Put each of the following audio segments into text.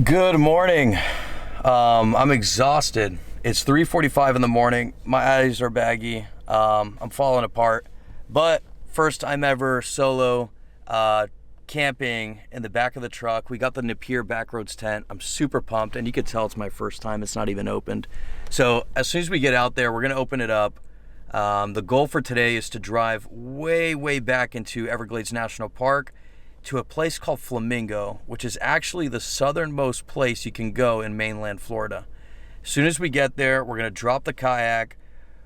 Good morning. I'm exhausted. It's 3:45 in the morning. My eyes are baggy. I'm falling apart. But first time ever solo camping in the back of the truck. We got the Napier Backroadz tent. I'm super pumped, and you could tell it's my first time. It's not even opened. So as soon as we get out there, we're gonna open it up. The goal for today is to drive way back into Everglades National Park to a place called Flamingo, which is actually the southernmost place you can go in mainland Florida. As soon as we get there, we're gonna drop the kayak.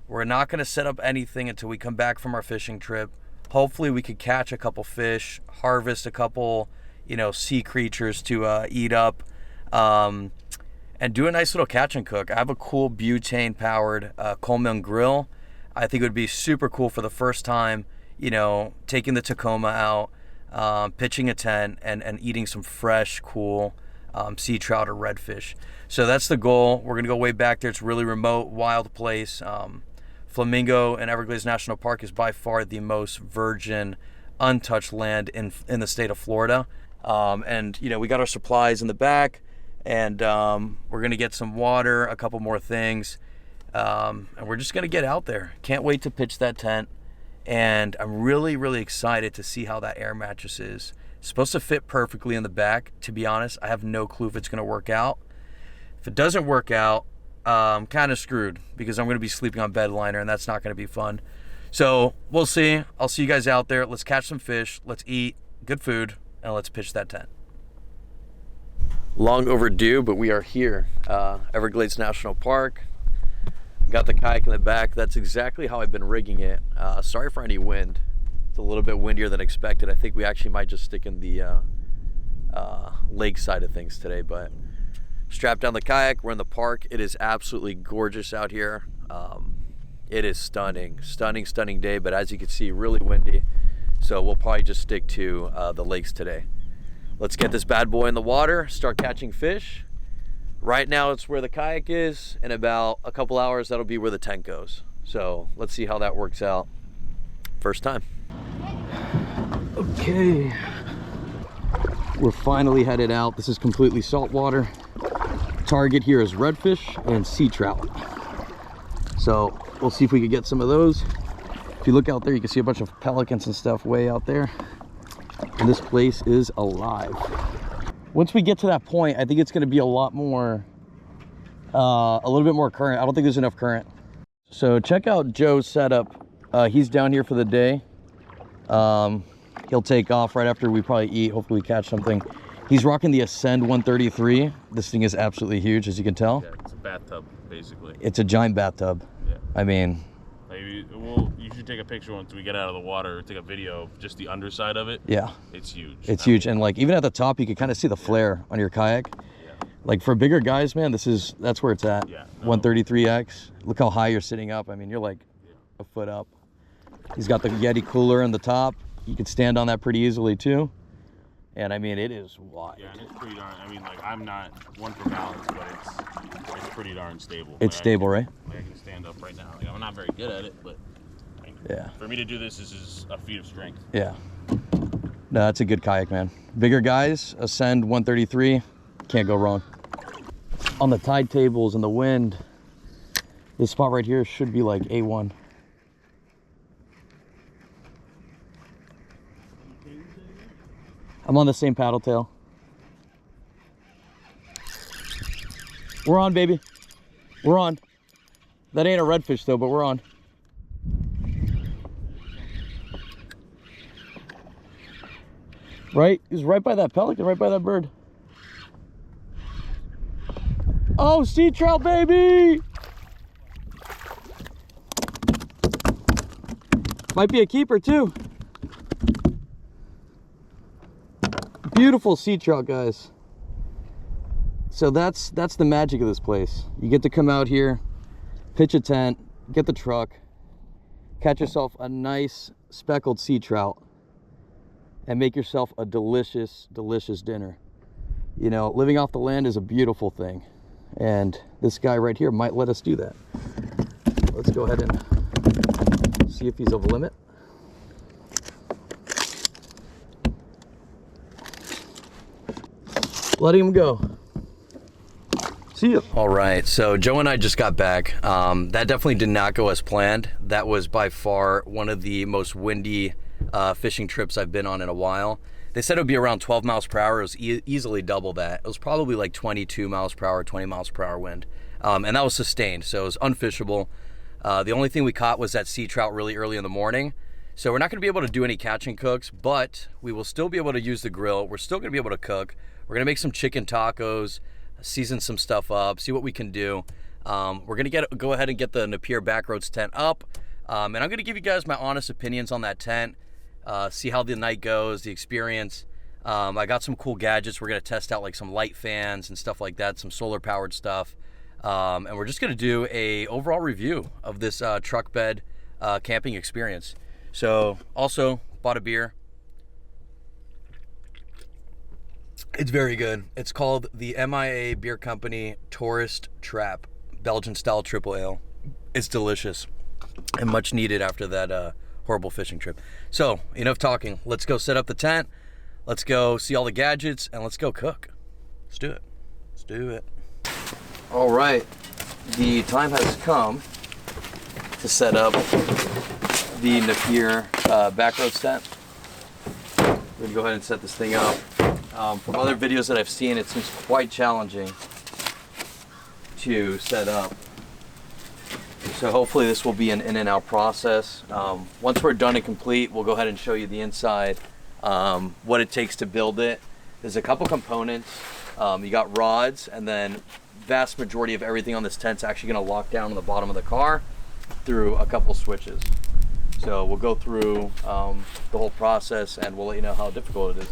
We're not gonna set up anything until we come back from our fishing trip. Hopefully we could catch a couple fish, harvest a couple, sea creatures to eat up, and do a nice little catch and cook. I have a cool butane powered Coleman grill. I think it would be super cool for the first time, taking the Tacoma out, pitching a tent and eating some fresh, cool sea trout or redfish. So that's the goal. We're gonna go way back there. It's a really remote, wild place. Flamingo and Everglades National Park is by far the most virgin, untouched land in the state of Florida. And we got our supplies in the back, and we're gonna get some water, a couple more things, and we're just gonna get out there. Can't wait to pitch that tent. And I'm really excited to see how that air mattress is. It's supposed to fit perfectly in the back. To be honest, I have no clue if it's gonna work out. If it doesn't work out, I'm kind of screwed because I'm gonna be sleeping on bed liner, and that's not gonna be fun. So we'll see. I'll see you guys out there. Let's catch some fish, let's eat good food, and let's pitch that tent. Long overdue, but we are here. Everglades National Park. Got the kayak in the back. That's exactly how I've been rigging it. Sorry for any wind. It's a little bit windier than expected. I think we actually might just stick in the lake side of things today, but strap down the kayak. We're in the park. It is absolutely gorgeous out here. It is stunning day, but as you can see, really windy. So we'll probably just stick to the lakes today. Let's get this bad boy in the water, start catching fish. Right now it's where the kayak is. In about a couple hours, that'll be where the tent goes. So let's see how that works out. First time. Okay. We're finally headed out. This is completely saltwater. Target here is redfish and sea trout. So we'll see if we can get some of those. If you look out there, you can see a bunch of pelicans and stuff way out there. And this place is alive. Once we get to that point, I think it's going to be a lot more, a little bit more current. I don't think there's enough current. So check out Joe's setup. He's down here for the day. He'll take off right after we probably eat. Hopefully we catch something. He's rocking the Ascend 133. This thing is absolutely huge, as you can tell. Yeah, it's a bathtub, basically. It's a giant bathtub. Yeah. I mean... you should take a picture once we get out of the water, or take a video of just the underside of it. Yeah. It's huge. It's huge. And even at the top, you can kind of see the flare on your kayak. Yeah. For bigger guys, man, that's where it's at. Yeah. No. 133X. Look how high you're sitting up. I mean, you're a foot up. He's got the Yeti cooler on the top. You can stand on that pretty easily too. And I mean, it is wide. Yeah, and it's pretty darn, I'm not one for balance, but it's pretty darn stable. It's stable, right? I can stand up right now. I'm not very good at it, but yeah. For me to do this is a feat of strength. Yeah. No, that's a good kayak, man. Bigger guys, Ascend 133, can't go wrong. On the tide tables and the wind, this spot right here should be like A1. I'm on the same paddle tail. We're on, baby. We're on. That ain't a redfish though, but we're on. Right? He's right by that pelican, right by that bird. Oh, sea trout, baby! Might be a keeper too. Beautiful sea trout, guys. So that's the magic of this place. You get to come out here, pitch a tent, get the truck, catch yourself a nice speckled sea trout, and make yourself a delicious dinner. Living off the land is a beautiful thing, and this guy right here might let us do that. Let's go ahead and see if he's of limit. Letting him go. See you. All right, so Joe and I just got back. That definitely did not go as planned. That was by far one of the most windy fishing trips I've been on in a while. They said it would be around 12 miles per hour. It was easily double that. It was probably like 22 miles per hour, 20 miles per hour wind. And that was sustained, so it was unfishable. The only thing we caught was that sea trout really early in the morning. So we're not gonna be able to do any catch and cooks, but we will still be able to use the grill. We're still gonna be able to cook. We're gonna make some chicken tacos, season some stuff up, see what we can do. We're gonna go ahead and get the Napier Backroadz tent up. And I'm gonna give you guys my honest opinions on that tent. See how the night goes, the experience. I got some cool gadgets. We're gonna test out like some light fans and stuff like that, some solar powered stuff. And we're just gonna do a overall review of this truck bed camping experience. So also bought a beer. It's very good. It's called the MIA Beer Company Tourist Trap, Belgian style triple ale. It's delicious and much needed after that horrible fishing trip. So enough talking. Let's go set up the tent. Let's go see all the gadgets and let's go cook. Let's do it. Let's do it. All right, the time has come to set up the Napier Backroadz tent. We're gonna go ahead and set this thing up. From other videos that I've seen, it seems quite challenging to set up. So hopefully this will be an in and out process. Once we're done and complete, we'll go ahead and show you the inside, what it takes to build it. There's a couple components. You got rods, and then vast majority of everything on this tent's actually gonna lock down on the bottom of the car through a couple switches. So we'll go through the whole process and we'll let you know how difficult it is.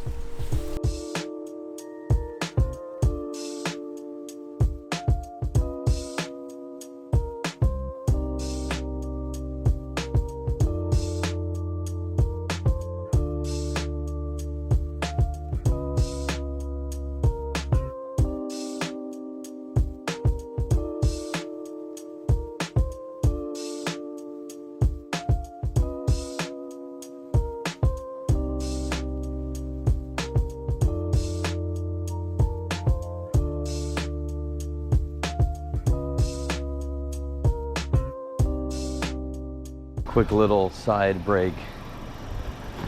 Quick little side break.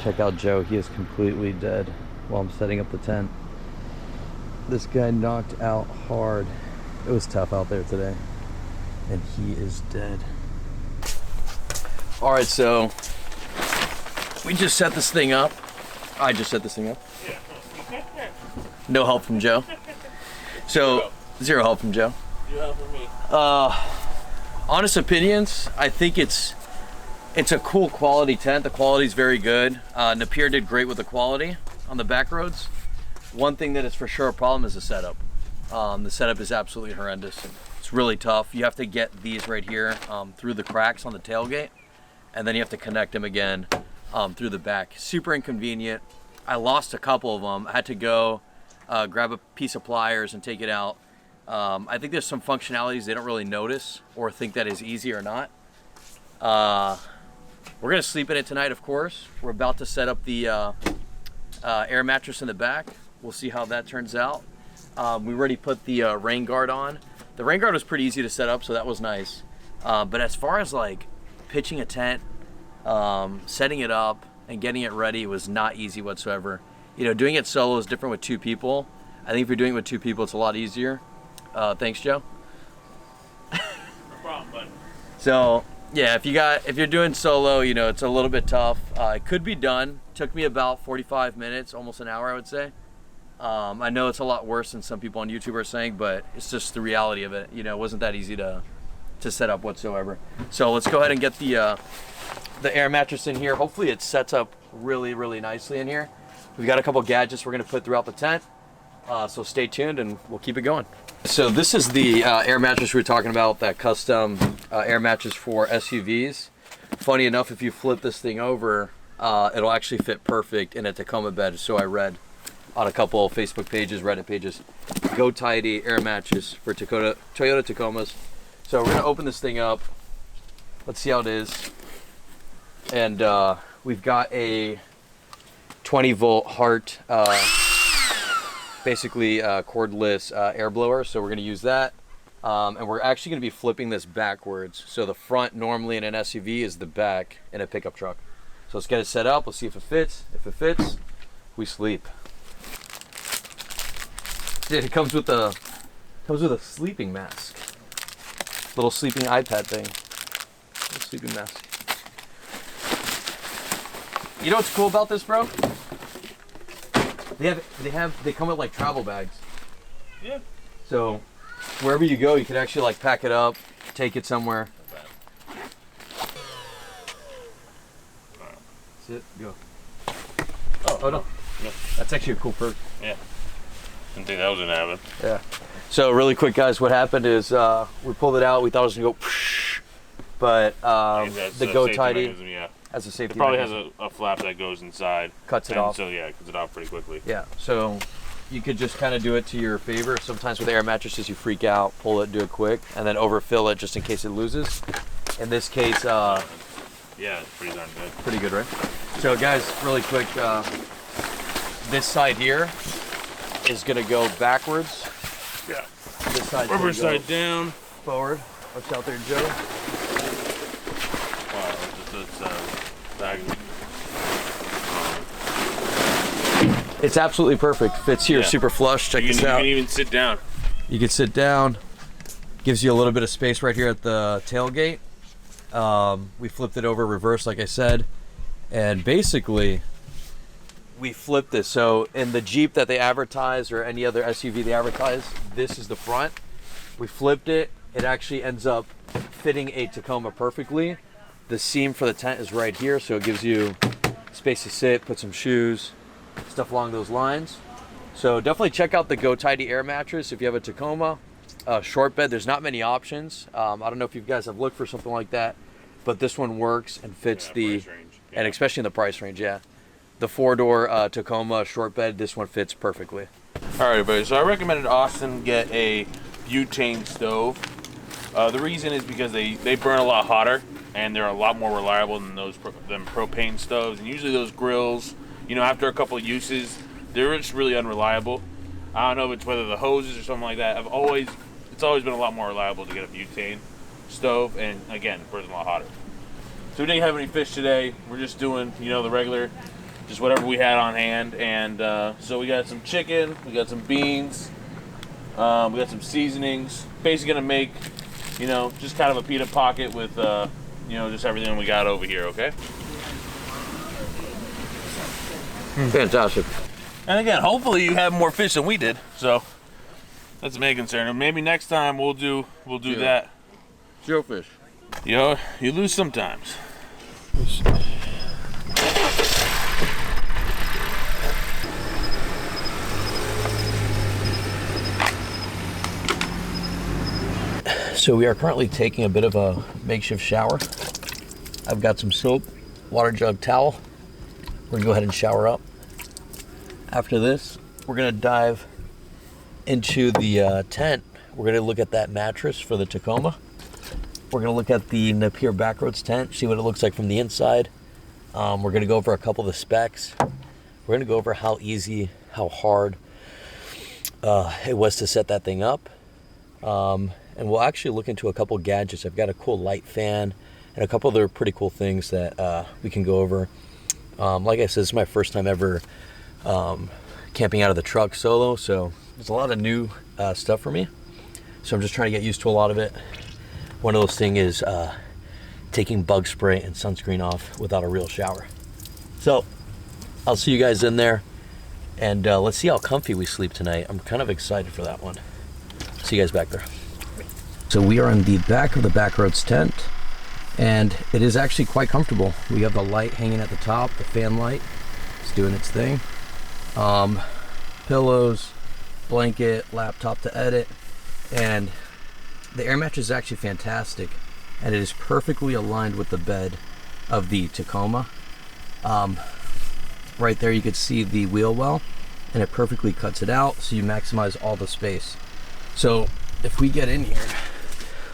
Check out Joe, he is completely dead while I'm setting up the tent. This guy knocked out hard. It was tough out there today. And he is dead. All right, so we just set this thing up. I just set this thing up. No help from Joe. So, zero help from Joe. Zero help from me. Honest opinions, I think it's a cool quality tent. The quality's very good. Napier did great with the quality on the Backroadz. One thing that is for sure a problem is the setup. The setup is absolutely horrendous. It's really tough. You have to get these right here through the cracks on the tailgate, and then you have to connect them again through the back. Super inconvenient. I lost a couple of them. I had to go grab a piece of pliers and take it out. I think there's some functionalities they don't really notice or think that is easy or not. We're gonna sleep in it tonight, of course. We're about to set up the air mattress in the back. We'll see how that turns out. We already put the rain guard on. The rain guard was pretty easy to set up, so that was nice. But as far as like pitching a tent, setting it up and getting it ready was not easy whatsoever. You know, doing it solo is different with two people. I think if you're doing it with two people, it's a lot easier. Thanks, Joe. No problem, bud. So yeah, if you're doing solo, you know, it's a little bit tough. It could be done. Took me about 45 minutes, almost an hour, I would say. I know it's a lot worse than some people on YouTube are saying, but it's just the reality of it. You know, it wasn't that easy to set up whatsoever. So let's go ahead and get the air mattress in here. Hopefully it sets up really, really nicely in here. We've got a couple gadgets we're gonna put throughout the tent. So stay tuned and we'll keep it going. So this is the air mattress we were talking about, that custom air mattress for SUVs. Funny enough, if you flip this thing over, it'll actually fit perfect in a Tacoma bed. So I read on a couple of Facebook pages, Reddit pages. Go Tidy air mattress for Toyota Tacomas. So we're gonna open this thing up. Let's see how it is. And we've got a 20-volt Hart, basically cordless air blower. So we're gonna use that. And we're actually going to be flipping this backwards. So the front normally in an SUV is the back in a pickup truck. So let's get it set up. Let's see if it fits. If it fits, we sleep. Dude, it comes with a sleeping mask. Little sleeping iPad thing. Little sleeping mask. You know what's cool about this, bro? They come with like travel bags. Yeah. So wherever you go, you can actually like pack it up, take it somewhere. Sit, go. Oh no. That's actually a cool perk. Yeah. Didn't think that was gonna happen. Yeah. So really quick, guys, what happened is we pulled it out. We thought it was gonna go, but the Go Tidy has a safety. It probably mechanism. has a flap that goes inside. Cuts it off. So yeah, it cuts it off pretty quickly. Yeah. So you could just kind of do it to your favor. Sometimes with air mattresses, you freak out, pull it, do it quick, and then overfill it just in case it loses. In this case, yeah, it's pretty darn good. Pretty good, right? So guys, really quick, this side here is gonna go backwards. Yeah. This side. Rubber side down. Forward. Watch out there, Joe. Wow, it's It's absolutely perfect. Fits here, super flush. Check this out. You can even sit down. You can sit down. Gives you a little bit of space right here at the tailgate. We flipped it over reverse, like I said, and basically we flipped this. So in the Jeep that they advertise or any other SUV they advertise, this is the front. We flipped it. It actually ends up fitting a Tacoma perfectly. The seam for the tent is right here, so it gives you space to sit, put some shoes, stuff along those lines. So definitely check out the Go Tidy air mattress if you have a Tacoma. Short bed, there's not many options. I don't know if you guys have looked for something like that, but this one works and fits and especially in the price range, yeah. The 4-door Tacoma short bed, this one fits perfectly. All right, everybody, so I recommended Austin get a butane stove. The reason is because they burn a lot hotter and they're a lot more reliable than than propane stoves. And usually those grills, you know, after a couple of uses, they're just really unreliable. I don't know if it's whether the hoses or something like that. It's always been a lot more reliable to get a butane stove, and again, it burns a lot hotter. So we didn't have any fish today. We're just doing, you know, the regular, just whatever we had on hand. And so we got some chicken, we got some beans, we got some seasonings. Basically gonna make, you know, just kind of a pita pocket with, you know, just everything we got over here, okay? Fantastic. And again, hopefully you have more fish than we did. So that's the main concern. And maybe next time we'll do that. Zero fish. You know, you lose sometimes. So we are currently taking a bit of a makeshift shower. I've got some soap, water jug, towel. We're gonna go ahead and shower up. After this, we're gonna dive into the tent. We're gonna look at that mattress for the Tacoma. We're gonna look at the Napier Backroadz tent, see what it looks like from the inside. We're gonna go over a couple of the specs. We're gonna go over how easy, how hard it was to set that thing up. And we'll actually look into a couple gadgets. I've got a cool light fan and a couple other pretty cool things that we can go over. Like I said, this is my first time ever camping out of the truck solo, so there's a lot of new stuff for me. So I'm just trying to get used to a lot of it. One of those things is taking bug spray and sunscreen off without a real shower. So I'll see you guys in there, and let's see how comfy we sleep tonight. I'm kind of excited for that one. See you guys back there. So we are in the back of the Backroadz tent, and it is actually quite comfortable. We have the light hanging at the top, the fan light. It's doing its thing. Pillows, blanket, laptop to edit, and the air mattress is actually fantastic, and it is perfectly aligned with the bed of the Tacoma. Right there you can see the wheel well, and it perfectly cuts it out so you maximize all the space. So if we get in here,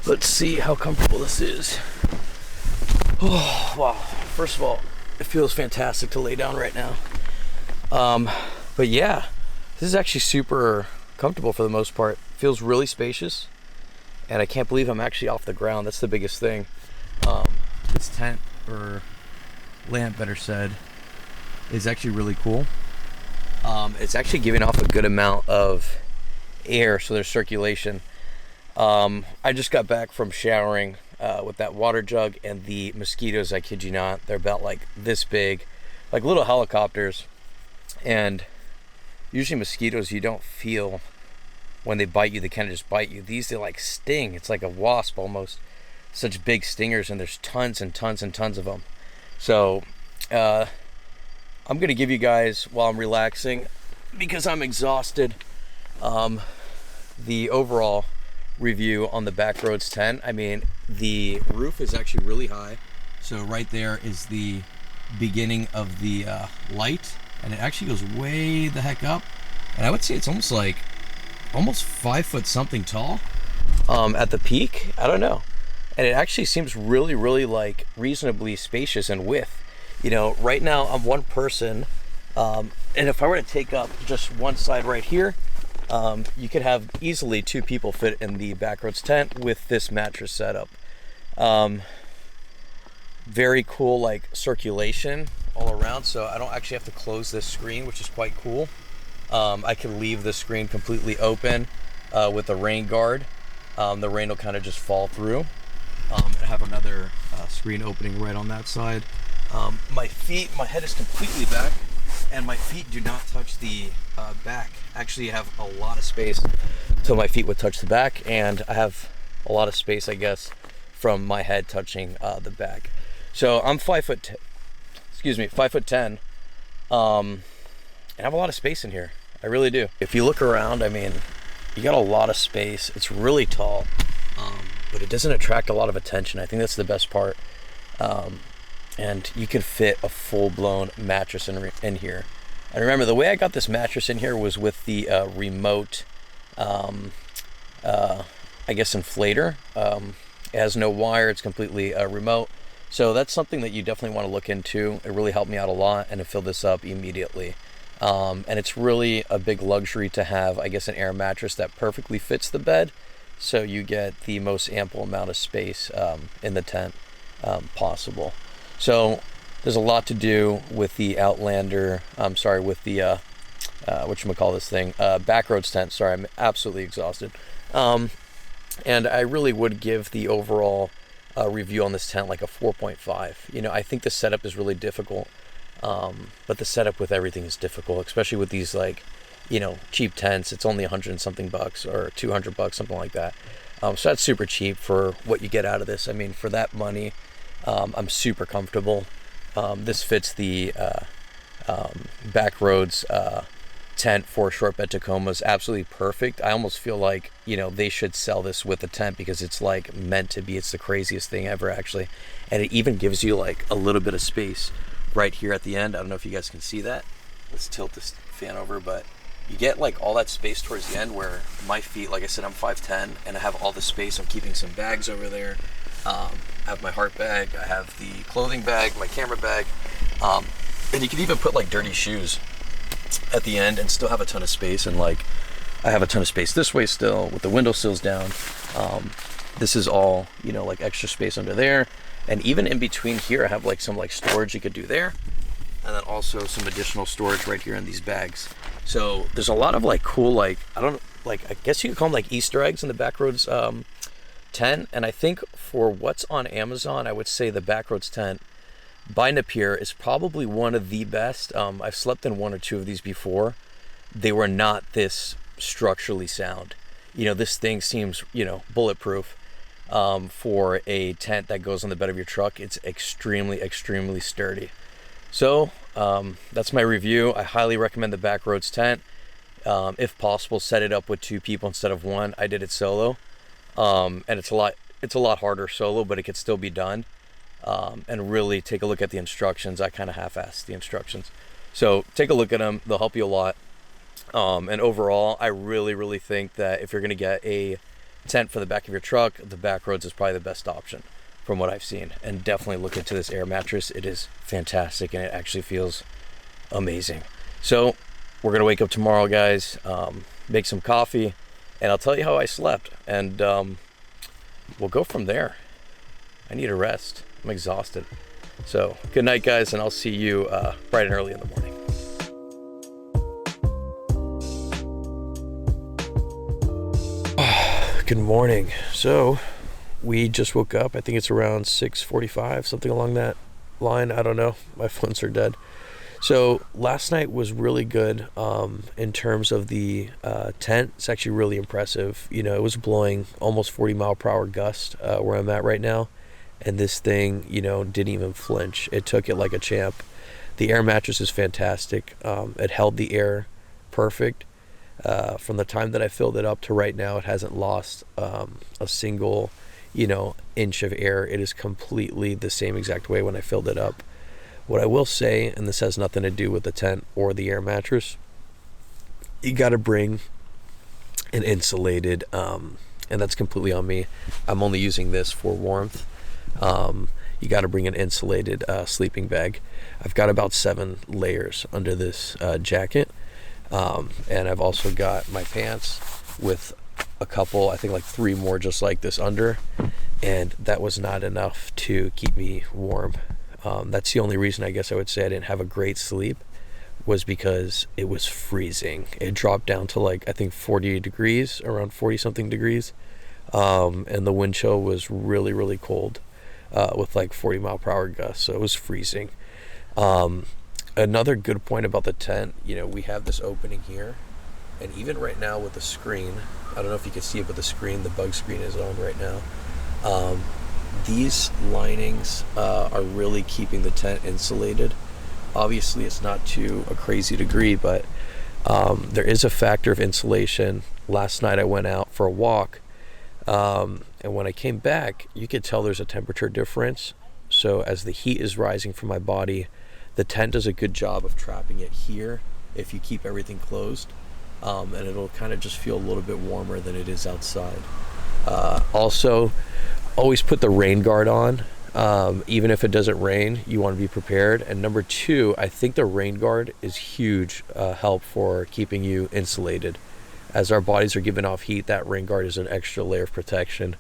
let's see how comfortable this is. Oh wow, first of all, it feels fantastic to lay down right now. But yeah, this is actually super comfortable for the most part. Feels really spacious. and I can't believe I'm actually off the ground. That's the biggest thing. This tent, or lamp better said, is actually really cool. It's actually giving off a good amount of air, so there's circulation. I just got back from showering with that water jug, and the mosquitoes, I kid you not, they're about like this big, like little helicopters. And usually mosquitoes, you don't feel when they bite you, they kind of just bite you. These, they like sting. It's like a wasp almost. Such big stingers, and there's tons and tons and tons of them. So I'm gonna give you guys, while I'm relaxing, because I'm exhausted, the overall review on the Backroadz tent. I mean, the roof is actually really high, so right there is the beginning of the light, and it actually goes way the heck up, and I would say it's almost 5 foot something tall at the peak. I don't know. And it actually seems really, really like reasonably spacious in width. You know, right now I'm one person, and if I were to take up just one side right here, you could have easily 2 people fit in the Backroadz tent with this mattress setup. Very cool, like circulation all around, so I don't actually have to close this screen, which is quite cool. I can leave the screen completely open with a rain guard. The rain will kind of just fall through. I have another screen opening right on that side. My head is completely back, and my feet do not touch the back. Actually, I have a lot of space till my feet would touch the back, and I have a lot of space, I guess, from my head touching the back. So I'm 5'10", and I have a lot of space in here. I really do. If you look around, I mean, you got a lot of space. It's really tall. But it doesn't attract a lot of attention. I think that's the best part. And you can fit a full-blown mattress in here. And remember, the way I got this mattress in here was with the remote, I guess, inflator. It has no wire. It's completely remote. So that's something that you definitely want to look into. It really helped me out a lot, and it filled this up immediately. And it's really a big luxury to have, I guess, an air mattress that perfectly fits the bed. So you get the most ample amount of space in the tent possible. So there's a lot to do with the Outlander. With the whatchamacall thing, Backroadz tent. Sorry, I'm absolutely exhausted. And I really would give the overall review on this tent like a 4.5. You know, I think the setup is really difficult, but the setup with everything is difficult, especially with these, like, you know, cheap tents. It's only $100 and something bucks, or $200, something like that. So that's super cheap for what you get out of this. I mean, for that money, I'm super comfortable. This fits the Backroadz tent for short bed Tacomas absolutely perfect. I almost feel like, you know, they should sell this with a tent, because it's like meant to be. It's the craziest thing ever, actually. And it even gives you like a little bit of space right here at the end. I don't know if you guys can see that. Let's tilt this fan over, but you get like all that space towards the end where my feet, like I said, I'm 5'10", and I have all the space. I'm keeping some bags over there. I have my heart bag, I have the clothing bag, my camera bag, and you can even put like dirty shoes at the end and still have a ton of space. And like, I have a ton of space this way still with the windowsills down. This is all, you know, like extra space under there. And even in between here, I have like some like storage you could do there. And then also some additional storage right here in these bags. So there's a lot of like cool, like, I guess you could call them like Easter eggs in the Backroadz tent. And I think for what's on Amazon, I would say the Backroadz tent by Napier is probably one of the best. I've slept in one or two of these before. They were not this structurally sound. You know, this thing seems, you know, bulletproof. For a tent that goes on the bed of your truck, it's extremely, extremely sturdy. So that's my review. I highly recommend the Backroadz tent. If possible, set it up with 2 people instead of 1. I did it solo, and it's a lot harder solo, but it could still be done. And really take a look at the instructions. I kind of half-assed the instructions, so take a look at them. They'll help you a lot. And overall, I really, really think that if you're going to get a tent for the back of your truck, the Backroadz is probably the best option from what I've seen. And definitely look into this air mattress. It is fantastic, and it actually feels amazing. So we're gonna wake up tomorrow, guys, make some coffee, and I'll tell you how I slept. And we'll go from there. I need a rest. I'm exhausted. So good night, guys, and I'll see you bright and early in the morning. Good morning. So we just woke up. I think it's around 6:45, something along that line. I don't know. My phones are dead. So last night was really good in terms of the tent. It's actually really impressive. You know, it was blowing almost 40-mile-per-hour gust where I'm at right now. And this thing, you know, didn't even flinch. It took it like a champ. The air mattress is fantastic. It held the air perfect. From the time that I filled it up to right now, it hasn't lost a single, you know, inch of air. It is completely the same exact way when I filled it up. What I will say, and this has nothing to do with the tent or the air mattress, you got to bring an insulated, and that's completely on me. I'm only using this for warmth. You got to bring an insulated sleeping bag. I've got about 7 layers under this jacket. And I've also got my pants with a couple, I think like 3 more just like this under, and that was not enough to keep me warm. That's the only reason I guess I would say I didn't have a great sleep, was because it was freezing. It dropped down to like, I think 40 degrees, around 40 something degrees. And the wind chill was really, really cold, with like 40-mile-per-hour gusts. So it was freezing. Another good point about the tent, you know, we have this opening here, and even right now with the screen, I don't know if you can see it, but the screen, the bug screen is on right now. These linings are really keeping the tent insulated. Obviously, it's not to a crazy degree, but there is a factor of insulation. Last night I went out for a walk, and when I came back, you could tell there's a temperature difference. So as the heat is rising from my body, the tent does a good job of trapping it here if you keep everything closed, and it'll kind of just feel a little bit warmer than it is outside. Also, always put the rain guard on. Even if it doesn't rain, you want to be prepared. And number 2, I think the rain guard is huge help for keeping you insulated. As our bodies are giving off heat, that rain guard is an extra layer of protection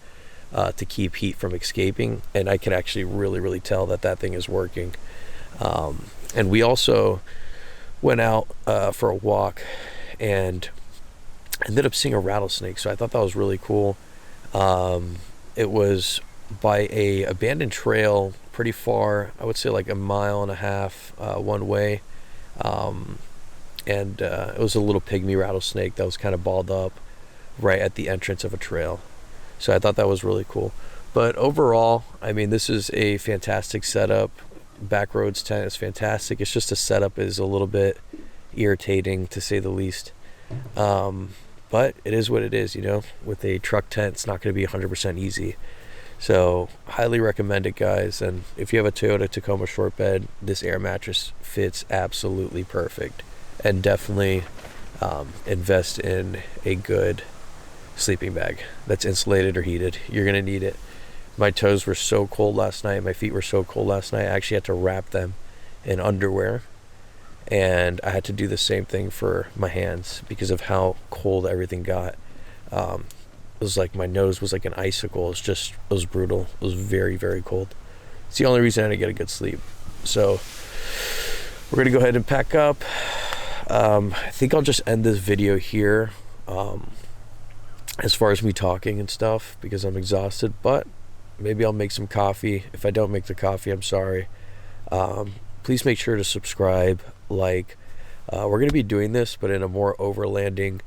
to keep heat from escaping. And I can actually really, really tell that that thing is working. And we also went out for a walk and ended up seeing a rattlesnake. So I thought that was really cool. It was by a abandoned trail pretty far, I would say like 1.5 miles one way. And it was a little pygmy rattlesnake that was kind of balled up right at the entrance of a trail. So I thought that was really cool. But overall, I mean, this is a fantastic setup. Backroadz tent is fantastic. It's just the setup is a little bit irritating, to say the least. But it is what it is, you know. With a truck tent, it's not going to be 100% easy. So highly recommend it, guys. And if you have a Toyota Tacoma short bed, this air mattress fits absolutely perfect. And definitely invest in a good sleeping bag that's insulated or heated. You're going to need it. My toes were so cold last night. My feet were so cold last night. I actually had to wrap them in underwear. And I had to do the same thing for my hands because of how cold everything got. It was like my nose was like an icicle. It was brutal. It was very, very cold. It's the only reason I didn't get a good sleep. So we're going to go ahead and pack up. I think I'll just end this video here as far as me talking and stuff because I'm exhausted. But maybe I'll make some coffee. If I don't make the coffee, I'm sorry. Please make sure to subscribe, like. We're going to be doing this, but in a more overlanding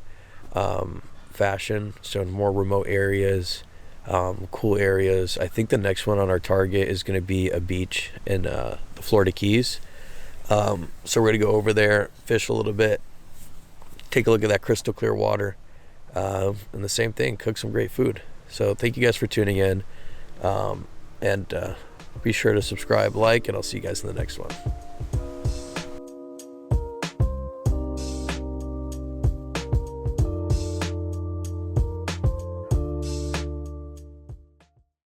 fashion. So in more remote areas, cool areas. I think the next one on our target is going to be a beach in the Florida Keys. So we're going to go over there, fish a little bit, take a look at that crystal clear water, and the same thing, cook some great food. So thank you guys for tuning in. And be sure to subscribe, like, and I'll see you guys in the next one.